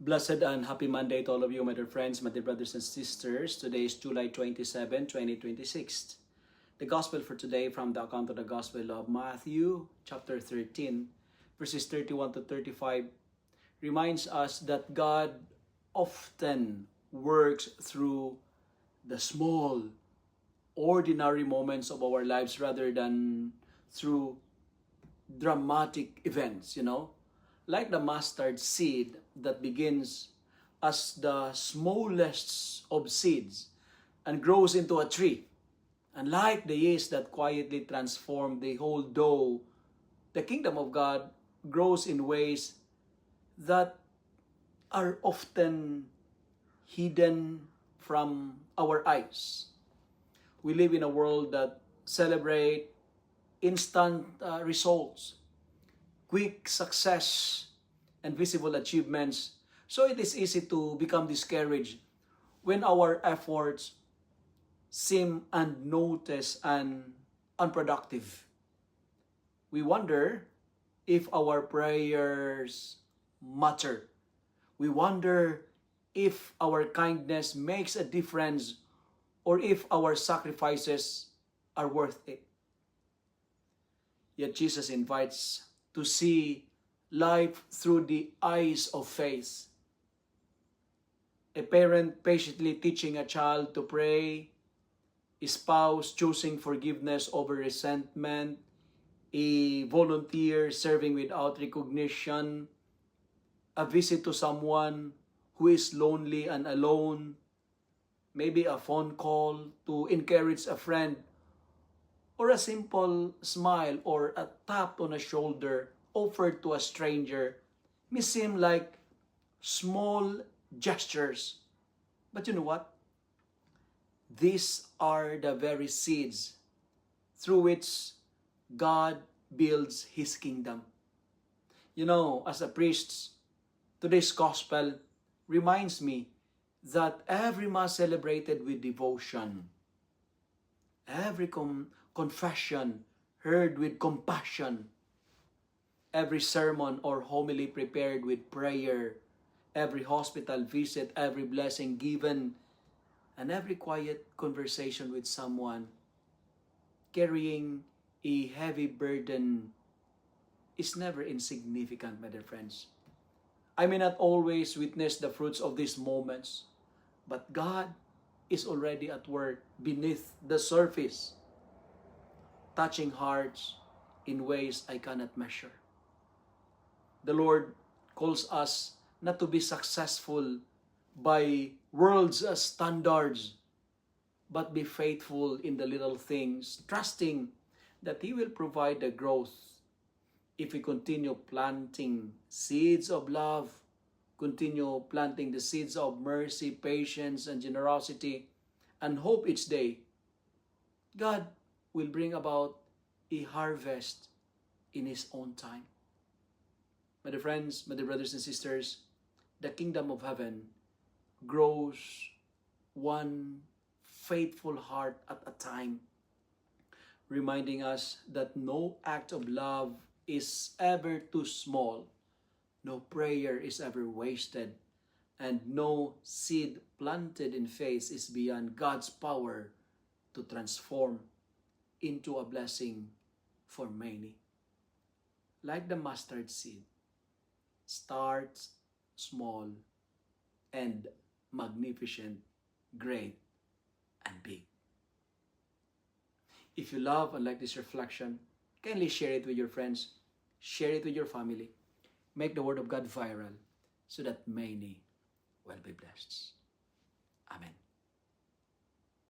Blessed and happy Monday to all of you, my dear friends, my dear brothers and sisters. Today is July 27, 2026. The Gospel for today from the account of the Gospel of Matthew, chapter 13, verses 31 to 35, reminds us that God often works through the small, ordinary moments of our lives rather than through dramatic events, like the mustard seed that begins as the smallest of seeds and grows into a tree. And like the yeast that quietly transformed the whole dough, the kingdom of God grows in ways that are often hidden from our eyes. We live in a world that celebrates instant results, quick success, and visible achievements. So it is easy to become discouraged when our efforts seem unnoticed and unproductive. We wonder if our prayers matter. We wonder if our kindness makes a difference or if our sacrifices are worth it. Yet Jesus invites to see life through the eyes of faith. A parent patiently teaching a child to pray, a spouse choosing forgiveness over resentment, a volunteer serving without recognition, a visit to someone who is lonely and alone, maybe a phone call to encourage a friend, or a simple smile or a tap on a shoulder offered to a stranger may seem like small gestures. But you know what? These are the very seeds through which God builds His kingdom. As a priest, today's gospel reminds me that every Mass celebrated with devotion, every confession heard with compassion, every sermon or homily prepared with prayer, every hospital visit, every blessing given, and every quiet conversation with someone carrying a heavy burden is never insignificant, my dear friends. I may not always witness the fruits of these moments, but God is already at work beneath the surface, touching hearts in ways I cannot measure. The Lord calls us not to be successful by world's standards, but be faithful in the little things, trusting that He will provide the growth if we continue planting seeds of love, continue planting the seeds of mercy, patience, and generosity, and hope each day. God will bring about a harvest in His own time. My dear friends, my dear brothers and sisters, the kingdom of heaven grows one faithful heart at a time, reminding us that no act of love is ever too small, no prayer is ever wasted, and no seed planted in faith is beyond God's power to transform into a blessing for many. Like the mustard seed, starts small and magnificent, great and big. If you love and like this reflection, kindly share it with your friends, share it with your family. Make the Word of God viral so that many will be blessed. Amen.